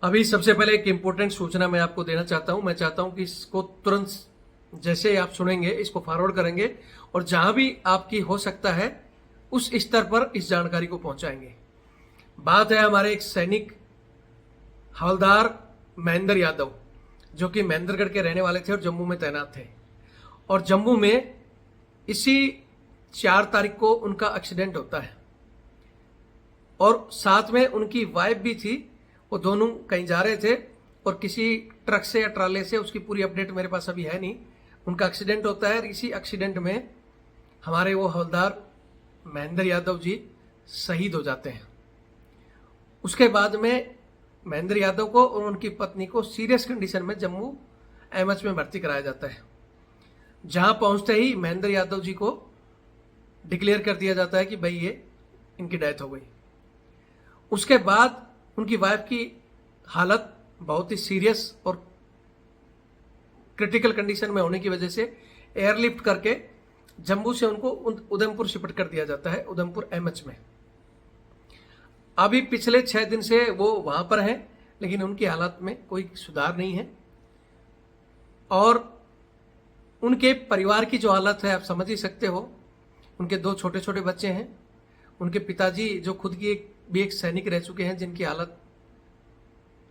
अभी सबसे पहले एक इम्पोर्टेंट सूचना मैं आपको देना चाहता हूं। मैं चाहता हूं कि इसको तुरंत जैसे आप सुनेंगे इसको फॉरवर्ड करेंगे और जहां भी आपकी हो सकता है उस स्तर पर इस जानकारी को पहुंचाएंगे। बात है हमारे एक सैनिक हवलदार महेंद्र यादव, जो कि महेंद्रगढ़ के रहने वाले थे और जम्मू में तैनात थे। और जम्मू में इसी 4 तारीख को उनका एक्सीडेंट होता है और साथ में उनकी वाइफ भी थी। वो दोनों कहीं जा रहे थे और किसी ट्रक से या ट्राले से, उसकी पूरी अपडेट मेरे पास अभी है नहीं, उनका एक्सीडेंट होता है। इसी एक्सीडेंट में हमारे वो हवलदार महेंद्र यादव जी शहीद हो जाते हैं। उसके बाद में महेंद्र यादव को और उनकी पत्नी को सीरियस कंडीशन में जम्मू एमएच में भर्ती कराया जाता है। जहां पहुंचते ही महेंद्र यादव जी को डिक्लेयर कर दिया जाता है कि भाई ये इनकी डेथ हो गई। उसके बाद उनकी वाइफ की हालत बहुत ही सीरियस और क्रिटिकल कंडीशन में होने की वजह से एयरलिफ्ट करके जम्मू से उनको उधमपुर शिफ्ट कर दिया जाता है, उधमपुर एमएच में। अभी पिछले 6 दिन से वो वहां पर हैं, लेकिन उनकी हालत में कोई सुधार नहीं है। और उनके परिवार की जो हालत है आप समझ ही सकते हो। उनके 2 छोटे छोटे बच्चे हैं। उनके पिताजी जो खुद की भी एक सैनिक रह चुके हैं, जिनकी हालत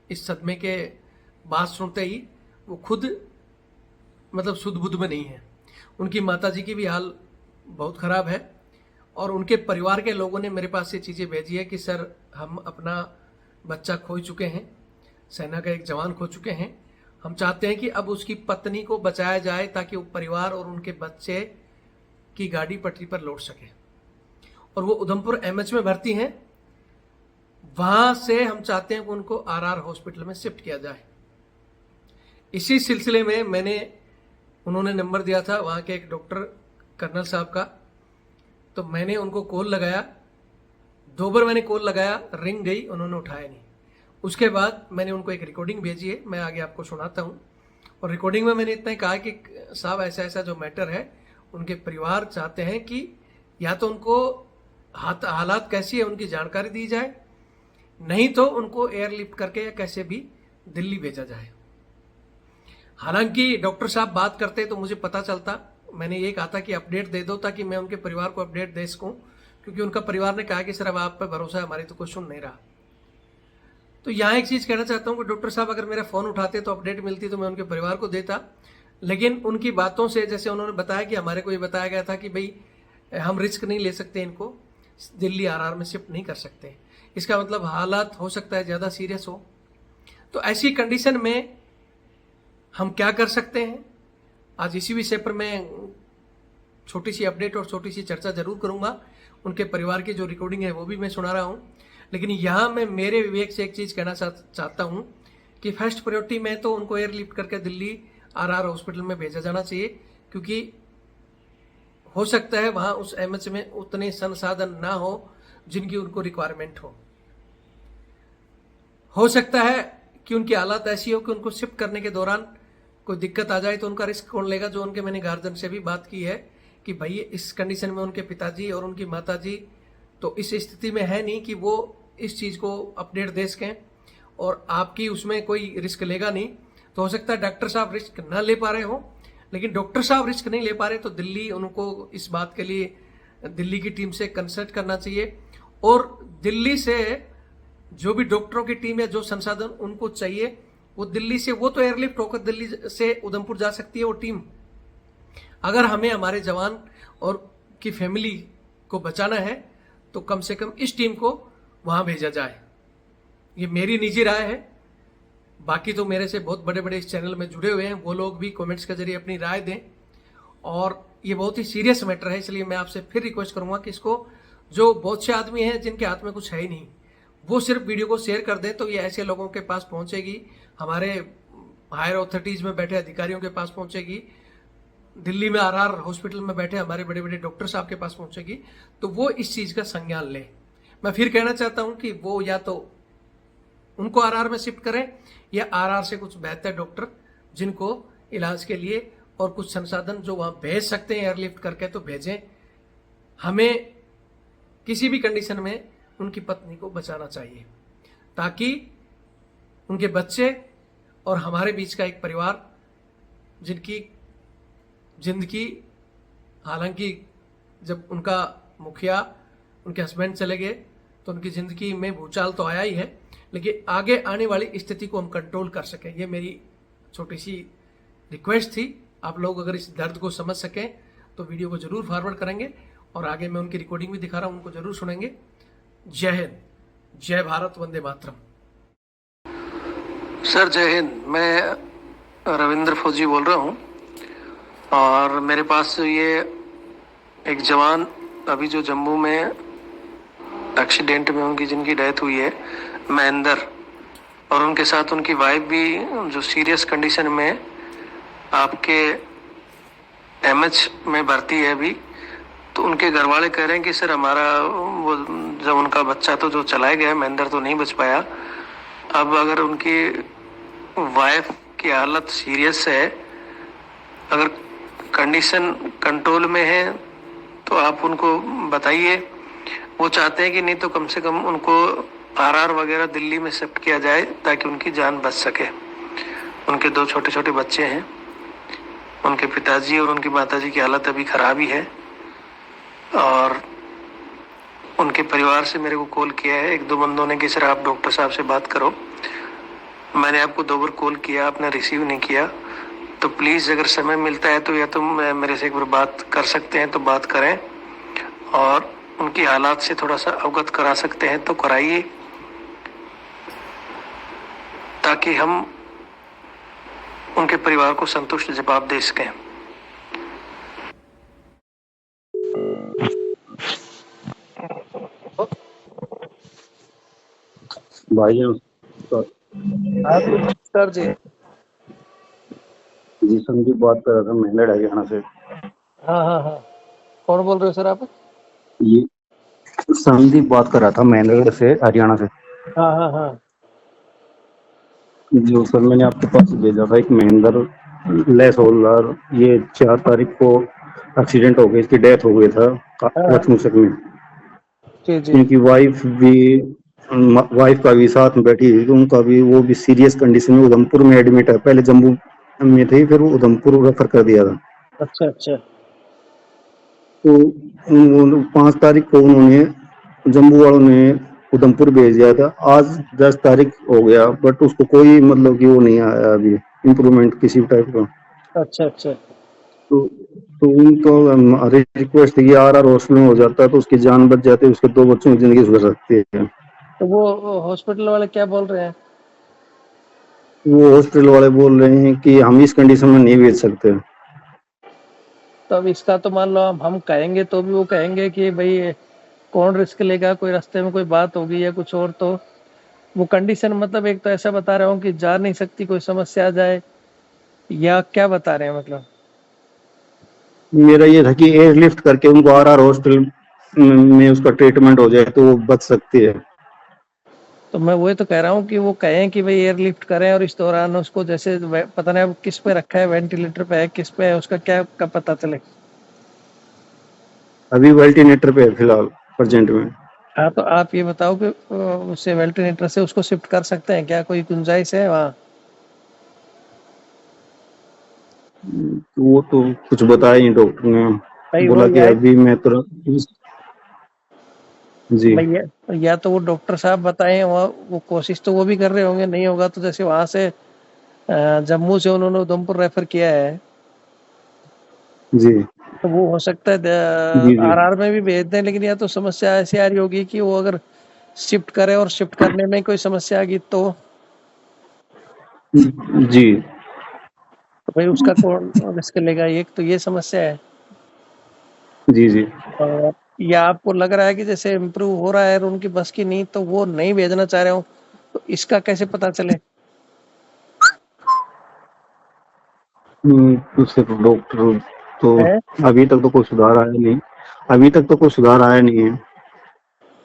इस सदमे के बात सुनते ही वो खुद मतलब सुध बुध में नहीं है। उनकी माताजी की भी हाल बहुत खराब है। और उनके परिवार के लोगों ने मेरे पास ये चीज़ें भेजी है कि सर हम अपना बच्चा खो चुके हैं, सेना का एक जवान खो चुके हैं। हम चाहते हैं कि अब उसकी पत्नी को बचाया जाए ताकि वो परिवार और उनके बच्चे की गाड़ी पटरी पर लौट सके। और वो उधमपुर एमएच में भर्ती हैं। वहां से हम चाहते हैं कि उनको आरआर हॉस्पिटल में शिफ्ट किया जाए। इसी सिलसिले में उन्होंने नंबर दिया था वहां के एक डॉक्टर कर्नल साहब का, तो मैंने उनको कॉल लगाया। 2 बार मैंने कॉल लगाया, रिंग गई, उन्होंने उठाया नहीं। उसके बाद मैंने उनको एक रिकॉर्डिंग भेजी है, मैं आगे आपको सुनाता हूँ। और रिकॉर्डिंग में मैंने इतना ही कहा कि साहब ऐसा ऐसा जो मैटर है, उनके परिवार चाहते हैं कि या तो उनको हालात कैसी है उनकी जानकारी दी जाए, नहीं तो उनको एयरलिफ्ट करके या कैसे भी दिल्ली भेजा जाए। हालांकि डॉक्टर साहब बात करते तो मुझे पता चलता। मैंने ये कहा था कि अपडेट दे दो ताकि मैं उनके परिवार को अपडेट दे सकूं, क्योंकि उनका परिवार ने कहा कि सर अब आप पे भरोसा है, हमारी तो कोई सुन नहीं रहा। तो यहाँ एक चीज़ कहना चाहता हूँ कि डॉक्टर साहब अगर मेरा फ़ोन उठाते तो अपडेट मिलती तो मैं उनके परिवार को देता। लेकिन उनकी बातों से, जैसे उन्होंने बताया कि हमारे को ये बताया गया था कि भाई हम रिस्क नहीं ले सकते, इनको दिल्ली आरआर में शिफ्ट नहीं कर सकते, इसका मतलब हालात हो सकता है ज़्यादा सीरियस हो। तो ऐसी कंडीशन में हम क्या कर सकते हैं, आज इसी विषय पर मैं छोटी सी अपडेट और छोटी सी चर्चा जरूर करूंगा। उनके परिवार की जो रिकॉर्डिंग है वो भी मैं सुना रहा हूं। लेकिन यहाँ मैं मेरे विवेक से एक चीज़ कहना चाहता हूं कि फर्स्ट प्रायोरिटी में तो उनको एयरलिफ्ट करके दिल्ली आरआर हॉस्पिटल में भेजा जाना चाहिए, क्योंकि हो सकता है वहाँ उस एमएच में उतने संसाधन ना हो जिनकी उनको रिक्वायरमेंट हो सकता है कि उनकी हालत ऐसी हो कि उनको शिफ्ट करने के दौरान कोई दिक्कत आ जाए तो उनका रिस्क कौन लेगा। जो उनके मैंने गार्जियन से भी बात की है कि भाई इस कंडीशन में उनके पिताजी और उनकी माताजी तो इस स्थिति में है नहीं कि वो इस चीज़ को अपडेट दे सकें, और आपकी उसमें कोई रिस्क लेगा नहीं। तो हो सकता है डॉक्टर साहब रिस्क ना ले पा रहे हो, लेकिन डॉक्टर साहब रिस्क नहीं ले पा रहे तो दिल्ली उनको इस बात के लिए दिल्ली की टीम से कंसल्ट करना चाहिए। और दिल्ली से जो भी डॉक्टरों की टीम या जो संसाधन उनको चाहिए वो दिल्ली से, वो तो एयरलिफ्ट होकर दिल्ली से उधमपुर जा सकती है वो टीम। अगर हमें हमारे जवान और की फैमिली को बचाना है तो कम से कम इस टीम को वहां भेजा जाए। ये मेरी निजी राय है। बाकी तो मेरे से बहुत बड़े बड़े इस चैनल में जुड़े हुए हैं, वो लोग भी कमेंट्स के जरिए अपनी राय दें। और ये बहुत ही सीरियस मैटर है, इसलिए मैं आपसे फिर रिक्वेस्ट करूंगा कि इसको, जो बहुत से आदमी हैं जिनके हाथ में कुछ है ही नहीं, वो सिर्फ वीडियो को शेयर कर दें तो ये ऐसे लोगों के पास पहुंचेगी, हमारे हायर अथॉरिटीज में बैठे अधिकारियों के पास पहुंचेगी, दिल्ली में आरआर हॉस्पिटल में बैठे हमारे बड़े बड़े डॉक्टर साहब के पास पहुंचेगी, तो वो इस चीज का संज्ञान लें। मैं फिर कहना चाहता हूं कि वो या तो उनको आरआर में शिफ्ट करें या आरआर से कुछ बेहतर डॉक्टर जिनको इलाज के लिए और कुछ संसाधन जो वहां भेज सकते हैं एयरलिफ्ट करके तो भेजें। हमें किसी भी कंडीशन में उनकी पत्नी को बचाना चाहिए ताकि उनके बच्चे और हमारे बीच का एक परिवार, जिनकी जिंदगी, हालांकि जब उनका मुखिया, उनके हस्बैंड चले गए तो उनकी ज़िंदगी में भूचाल तो आया ही है, लेकिन आगे आने वाली स्थिति को हम कंट्रोल कर सकें, ये मेरी छोटी सी रिक्वेस्ट थी। आप लोग अगर इस दर्द को समझ सकें तो वीडियो को ज़रूर फॉरवर्ड करेंगे, और आगे मैं उनकी रिकॉर्डिंग भी दिखा रहा हूँ, उनको ज़रूर सुनेंगे। जय हिंद, जय भारत, वंदे मातरम। सर जय हिंद, मैं रविंद्र फौजी बोल रहा हूँ, और मेरे पास ये एक जवान अभी जो जम्मू में एक्सीडेंट में उनकी जिनकी डेथ हुई है, महेंद्र, और उनके साथ उनकी वाइफ भी जो सीरियस कंडीशन में आपके एमएच में भर्ती है अभी। तो उनके घर वाले कह रहे हैं कि सर हमारा वो जब उनका बच्चा तो जो चला गया, महेंद्र तो नहीं बच पाया, अब अगर उनकी वाइफ की हालत सीरियस है, अगर कंडीशन कंट्रोल में है तो आप उनको बताइए। वो चाहते हैं कि नहीं तो कम से कम उनको आरआर वगैरह दिल्ली में शिफ्ट किया जाए ताकि उनकी जान बच सके। उनके 2 छोटे छोटे बच्चे हैं, उनके पिताजी और उनकी माताजी की हालत अभी खराब ही है, और उनके परिवार से मेरे को कॉल किया है 1-2 बंदों ने कि सर आप डॉक्टर साहब से बात करो। मैंने आपको 2 बार कॉल किया, आपने रिसीव नहीं किया, तो प्लीज़ अगर समय मिलता है तो या तो मेरे से एक बार बात कर सकते हैं तो बात करें, और उनकी हालात से थोड़ा सा अवगत करा सकते हैं तो कराइए, ताकि हम उनके परिवार को संतुष्ट जवाब दे सकें। भाई सर जी। जी संदीप बात कर रहा था, मेहनत हरियाणा से। हाँ हाँ हाँ, कौन बोल रहे हो सर आप? ये संदीप बात कर रहा था, मेहनत से, हरियाणा से। हाँ हाँ हाँ। जो सर मैंने आपके पास भेजा था एक महेंद्र लेस होल्डर, ये 4 तारीख को एक्सीडेंट हो गया, इसकी डेथ हो गई था लक्ष्मीसक में। जी जी। इनकी वाइफ का भी साथ में बैठी हुई, उनका भी, वो भी सीरियस कंडीशन में उधमपुर में एडमिट है। पहले जम्मू में थे, फिर वो उधमपुर रेफर कर दिया था। अच्छा अच्छा। तो 5 तारीख को उन्होंने, जम्मू वालों ने उधमपुर भेज दिया था। आज 10 तारीख हो गया, बट उसको कोई मतलब कि वो नहीं आया अभी इम्प्रूवमेंट किसी टाइप का। अच्छा अच्छा। तो उनको हमारी रिक्वेस्ट थी कि आरआर हॉस्पिटल में हो जाता है तो उसकी जान बच जाती है, उसके 2 बच्चों की जिंदगी सुधर सकती है। तो वो हॉस्पिटल वाले क्या बोल रहे हैं? वो हॉस्पिटल वाले बोल रहे हैं कि हम इस कंडीशन में नहीं भेज सकते। तो अब इसका तो मान लो हम कहेंगे तो भी वो कहेंगे कि भाई कौन रिस्क लेगा, कोई रास्ते में कोई बात होगी या कुछ और। तो वो कंडीशन मतलब एक तो ऐसा बता रहे हो कि जा नहीं सकती, कोई समस्या आ जाए, या क्या बता रहे हैं मतलब? मेरा ये था कि एयरलिफ्ट करके उनको आरआर हॉस्पिटल में उसका ट्रीटमेंट हो जाए तो वो बच सकती है। तो मैं वही तो कह रहा हूँ कि वो कहें कि भाई एयरलिफ्ट करें, और इस दौरान उसको जैसे पता नहीं अब किस पे रखा है, वेंटिलेटर पे है, किस पे है, उसका क्या कब पता चले। अभी वेंटिलेटर पे है फिलहाल प्रेजेंट में। हाँ, तो आप ये बताओ कि उससे वेंटिलेटर से उसको शिफ्ट कर सकते हैं क्या, कोई गुंजाइश है वहाँ? वो तो कुछ बताया नहीं डॉक्टर ने, भाई वो बोला कि अभी मैं तो जी भैया, या तो वो डॉक्टर साहब बताएं, वो कोशिश तो वो भी कर रहे होंगे, नहीं होगा तो जैसे वहां से जम्मू से उन्होंने उधमपुर रेफर किया है, जी तो वो हो सकता है जी जी आरआर में भी भेज दें। लेकिन या तो समस्या ऐसी आ रही होगी कि वो अगर शिफ्ट करे और शिफ्ट करने में कोई समस्या आ गई तो जी भाई उसका कौन रिस्क लेगा, एक तो ये समस्या है। जी जी। और या आपको लग रहा है कि जैसे इम्प्रूव हो रहा है और उनकी बस की नहीं, तो वो नहीं भेजना चाह रहे हो, तो इसका कैसे पता चले? उससे तो डॉक्टर तो है अभी तक तो कोई सुधार आया नहीं, अभी तक तो कोई सुधार आया नहीं है।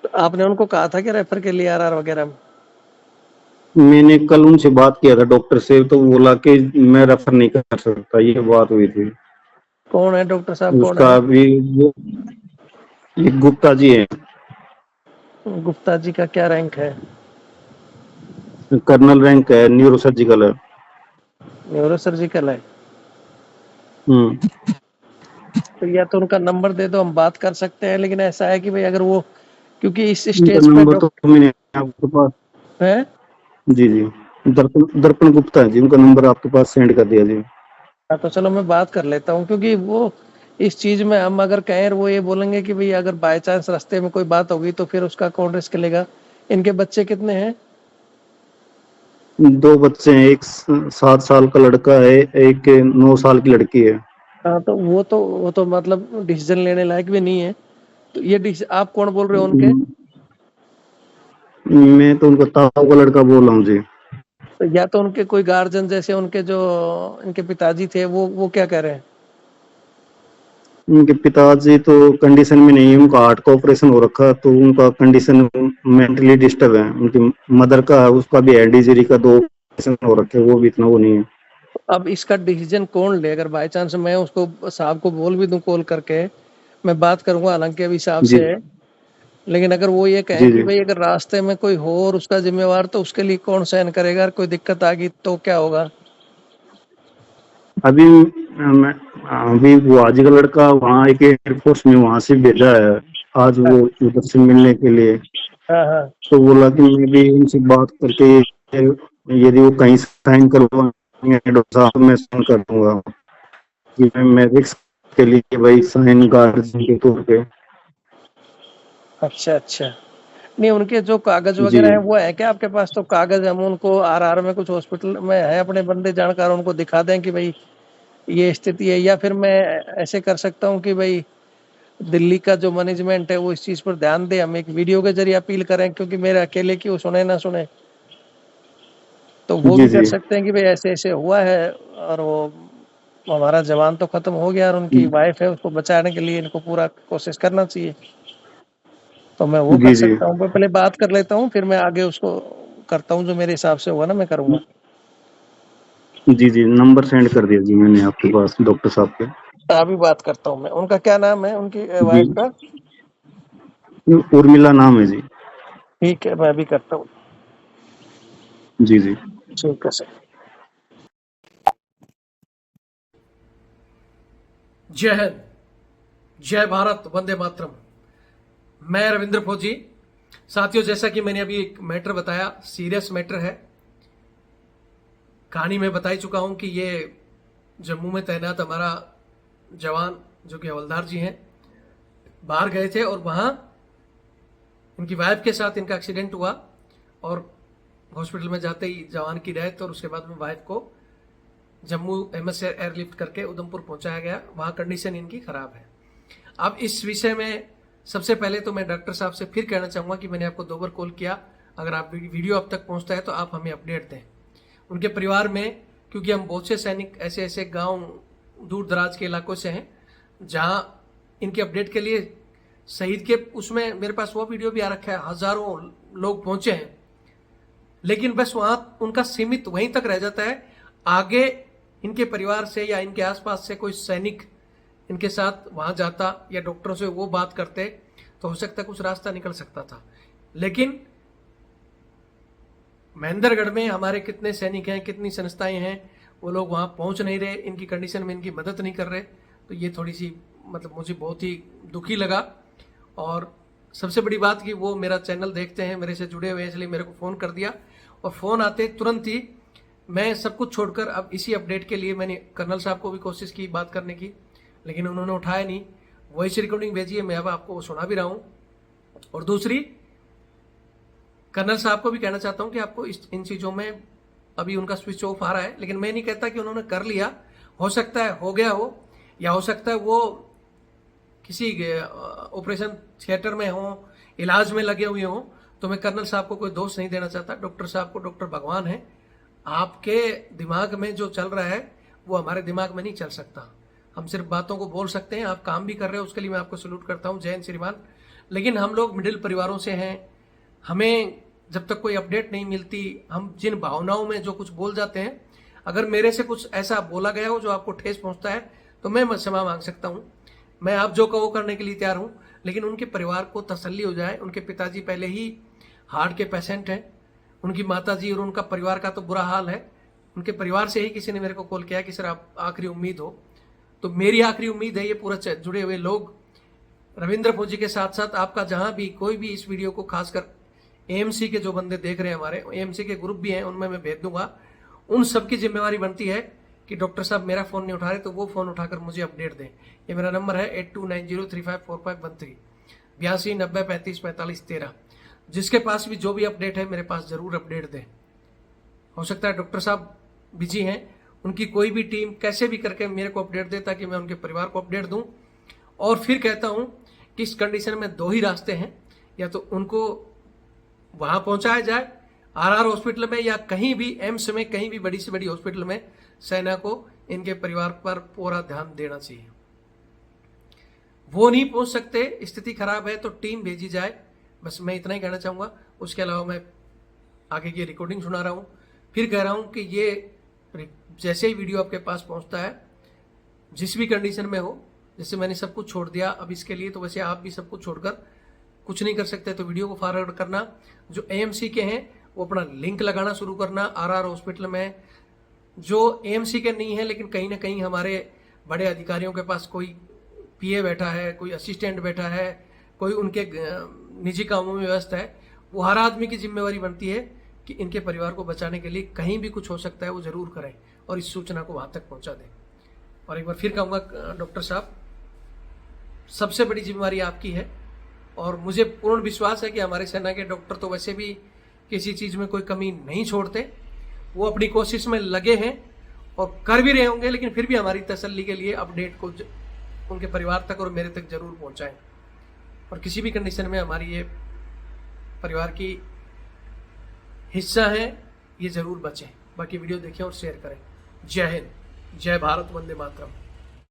तो आपने उनको कहा था कि रेफर के लिए आरआर वगैरह में? मैंने कल उनसे बात किया था डॉक्टर से, तो बोला कि मैं रेफर नहीं कर सकता, ये बात हुई थी। कौन है डॉक्टर साहब, कौन उसका है? अभी वो ये गुप्ता जी है। गुप्ता जी का क्या रैंक है? कर्नल रैंक है, न्यूरो सर्जिकल है। न्यूरो सर्जिकल है। हम्म। तो या तो उनका नंबर दे दो, हम बात कर सकते हैं। लेकिन ऐसा है कि भाई अगर वो, क्योंकि इस उनका स्टेज पे नंबर तो डॉक्टर मैंने आपके पास, है। जी जी, दर्पण दर्पण गुप्ता है जी, उनका नंबर आपके पास सेंड कर दिया जी। हाँ, तो चलो मैं बात कर लेता हूँ, क्योंकि वो इस चीज में हम अगर कहें, वो ये बोलेंगे कि भाई अगर बाय चांस रास्ते में कोई बात होगी तो फिर उसका कौन रिस्क लेगा। इनके बच्चे कितने हैं? 2 बच्चे हैं, एक 7 साल का लड़का है, एक 9 साल की लड़की है। हाँ, तो वो तो मतलब डिसीजन लेने लायक भी नहीं है। तो ये आप कौन बोल रहे हो उनके? मैं तो उनका ताऊ का लड़का बोल रहा हूँ जी। तो या तो उनके कोई गार्जियन, जैसे उनके जो इनके पिताजी थे, वो क्या कह रहे हैं? उनके पिताजी तो कंडीशन में नहीं है, उनका हार्ट का ऑपरेशन हो रखा है, तो उनका कंडीशन मेंटली डिस्टर्ब है। उनकी मदर का है, उसका भी हेड इंजरी का 2 ऑपरेशन हो रखे हैं, वो भी इतना वो नहीं है। अब इसका डिसीजन कौन ले? अगर बाय चांस मैं उसको साहब को बोल भी दूं कॉल करके, मैं बात करूंगा हालांकि अभी साहब जी से है। लेकिन अगर वो ये कहें जी कि जी। भाई अगर रास्ते में कोई हो और उसका जिम्मेवार, तो उसके लिए कौन सहन करेगा? अगर कोई दिक्कत आ गई तो क्या होगा? अभी मैं अभी वो आज का लड़का वहाँ एक एयरफोर्स में वहां से भेजा है, आज वो उधर से मिलने के लिए। हाँ हाँ। तो बोला कि मैं भी उनसे बात करके यदि वो कहीं साइन करवाएंगे डॉक्टर साहब, मैं साइन कर दूंगा कि मैं रिस्क के लिए भाई साइन गार्जियन के तौर पे। अच्छा अच्छा। नहीं, उनके जो कागज जी वगैरह है वो है क्या आपके पास? तो कागज हम उनको आरआर में कुछ हॉस्पिटल में है अपने बंदे जानकार, उनको दिखा दें कि भाई ये स्थिति है। या फिर मैं ऐसे कर सकता हूँ कि भाई दिल्ली का जो मैनेजमेंट है वो इस चीज पर ध्यान दे, हम एक वीडियो के जरिए अपील करें, क्योंकि मेरे अकेले की वो सुने ना सुने। तो वो जी भी कर जी। सकते हैं कि भाई ऐसे ऐसे हुआ है, और वो हमारा जवान तो खत्म हो गया और उनकी वाइफ है, उसको बचाने के लिए इनको पूरा कोशिश करना चाहिए। तो मैं वो कर जी जी। सकता हूँ, मैं पहले बात कर लेता हूँ, फिर मैं आगे उसको करता हूँ, जो मेरे हिसाब से होगा ना मैं करूँगा। जी जी, नंबर सेंड कर दिया जी मैंने आपके पास डॉक्टर साहब के। अभी बात करता हूँ मैं। उनका क्या नाम है, उनकी जी, वाइफ का? उर्मिला नाम है जी। ठीक है, मैं अभी करता हूँ। जी जी। ठीक है सर। जय हिंद, जय भारत, वंदे मातरम। मैं रविंद्र फौजी। साथियों, जैसा कि मैंने अभी एक मैटर बताया, सीरियस मैटर है। कहानी में बता ही चुका हूं कि ये जम्मू में तैनात हमारा जवान, जो कि हवलदार जी हैं, बाहर गए थे और वहां इनकी वाइफ के साथ इनका एक्सीडेंट हुआ और हॉस्पिटल में जाते ही जवान की डेथ, और उसके बाद में वाइफ को जम्मू एमएस से एयरलिफ्ट करके उधमपुर पहुंचाया गया। वहां कंडीशन इनकी खराब है। अब इस विषय में सबसे पहले तो मैं डॉक्टर साहब से फिर कहना चाहूंगा कि मैंने आपको 2 बार कॉल किया। अगर आप वीडियो अब तक पहुंचता है तो आप हमें अपडेट दें। उनके परिवार में, क्योंकि हम बहुत से सैनिक ऐसे ऐसे गांव दूर दराज के इलाकों से हैं जहां इनके अपडेट के लिए शहीद के उसमें मेरे पास वो वीडियो भी आ रखा है, हजारों लोग पहुंचे हैं। लेकिन बस वहां उनका सीमित वहीं तक रह जाता है। आगे इनके परिवार से या इनके आसपास से कोई सैनिक इनके साथ वहां जाता या डॉक्टरों से वो बात करते तो हो सकता है कुछ रास्ता निकल सकता था। लेकिन महेंद्रगढ़ में हमारे कितने सैनिक हैं, कितनी संस्थाएं हैं, वो लोग वहां पहुंच नहीं रहे, इनकी कंडीशन में इनकी मदद नहीं कर रहे। तो ये थोड़ी सी मतलब मुझे बहुत ही दुखी लगा। और सबसे बड़ी बात कि वो मेरा चैनल देखते हैं, मेरे से जुड़े हुए हैं, इसलिए मेरे को फ़ोन कर दिया। और फ़ोन आते तुरंत ही मैं सब कुछ छोड़कर अब इसी अपडेट के लिए मैंने कर्नल साहब को भी कोशिश की बात करने की, लेकिन उन्होंने उठाया नहीं। वॉइस रिकॉर्डिंग भेजी है, मैं अब आपको सुना भी रहा हूँ। और दूसरी, कर्नल साहब को भी कहना चाहता हूँ कि आपको इन चीज़ों में अभी उनका स्विच ऑफ आ रहा है, लेकिन मैं नहीं कहता कि उन्होंने कर लिया। हो सकता है हो गया हो, या हो सकता है वो किसी ऑपरेशन थिएटर में हो, इलाज में लगे हुए हों। तो मैं कर्नल साहब को कोई दोष नहीं देना चाहता। डॉक्टर साहब को डॉक्टर भगवान है। आपके दिमाग में जो चल रहा है वो हमारे दिमाग में नहीं चल सकता। हम सिर्फ बातों को बोल सकते हैं। आप काम भी कर रहे हो, उसके लिए मैं आपको सैल्यूट करता हूँ। जय हिंद श्रीमान। लेकिन हम लोग मिडिल परिवारों से हैं। हमें जब तक कोई अपडेट नहीं मिलती, हम जिन भावनाओं में जो कुछ बोल जाते हैं, अगर मेरे से कुछ ऐसा बोला गया हो जो आपको ठेस पहुंचता है तो मैं क्षमा मांग सकता हूं। मैं आप जो कहो करने के लिए तैयार हूं। लेकिन उनके परिवार को तसल्ली हो जाए। उनके पिताजी पहले ही हार्ट के पेशेंट हैं, उनकी माताजी और उनका परिवार का तो बुरा हाल है। उनके परिवार से ही किसी ने मेरे को कॉल किया कि सर आप आखिरी उम्मीद हो। तो मेरी आखिरी उम्मीद है ये पूरा जुड़े हुए लोग रविंद्र फौजी के साथ साथ आपका जहां भी कोई भी इस वीडियो को खासकर एएमसी के जो बंदे देख रहे हैं, हमारे एएमसी के ग्रुप भी हैं, उनमें मैं भेज दूंगा। उन सबकी जिम्मेवारी बनती है कि डॉक्टर साहब मेरा फ़ोन नहीं उठा रहे तो वो फ़ोन उठाकर मुझे अपडेट दें। ये मेरा नंबर है 8290354513 8290354513। जिसके पास भी जो भी अपडेट है मेरे पास ज़रूर अपडेट दें। हो सकता है डॉक्टर साहब बिजी हैं, उनकी कोई भी टीम कैसे भी करके मेरे को अपडेट दे ताकि मैं उनके परिवार को अपडेट दूं। और फिर कहता हूं कि इस कंडीशन में दो ही रास्ते हैं, या तो उनको वहां पहुंचाया जाए आरआर हॉस्पिटल में, या कहीं भी एम्स में, कहीं भी बड़ी से बड़ी हॉस्पिटल में सेना को इनके परिवार पर पूरा ध्यान देना चाहिए। वो नहीं पहुंच सकते, स्थिति खराब है, तो टीम भेजी जाए। बस मैं इतना ही कहना चाहूंगा। उसके अलावा मैं आगे की रिकॉर्डिंग सुना रहा हूँ। फिर कह रहा हूँ कि ये जैसे ही वीडियो आपके पास पहुंचता है, जिस भी कंडीशन में हो, जैसे मैंने सब कुछ छोड़ दिया अब इसके लिए, तो वैसे आप भी सब कुछ छोड़कर कुछ नहीं कर सकते, तो वीडियो को फॉरवर्ड करना। जो एएमसी के हैं वो अपना लिंक लगाना शुरू करना आरआर हॉस्पिटल में। जो एएमसी के नहीं है लेकिन कहीं ना कहीं हमारे बड़े अधिकारियों के पास कोई पीए बैठा है, कोई असिस्टेंट बैठा है, कोई उनके निजी कामों में व्यस्त है, वो हर आदमी की जिम्मेवारी बनती है कि इनके परिवार को बचाने के लिए कहीं भी कुछ हो सकता है वो ज़रूर करें और इस सूचना को वहाँ तक पहुँचा दें। और एक बार फिर कहूँगा डॉक्टर साहब, सबसे बड़ी जिम्मेवारी आपकी है और मुझे पूर्ण विश्वास है कि हमारे सेना के डॉक्टर तो वैसे भी किसी चीज़ में कोई कमी नहीं छोड़ते। वो अपनी कोशिश में लगे हैं और कर भी रहे होंगे, लेकिन फिर भी हमारी तसल्ली के लिए अपडेट को उनके परिवार तक और मेरे तक जरूर पहुँचाएँ। और किसी भी कंडीशन में हमारी ये परिवार की हिस्सा है, ये ज़रूर बचें। बाकी वीडियो देखें और शेयर करें। जय हिंद, जय भारत, वंदे मातरम।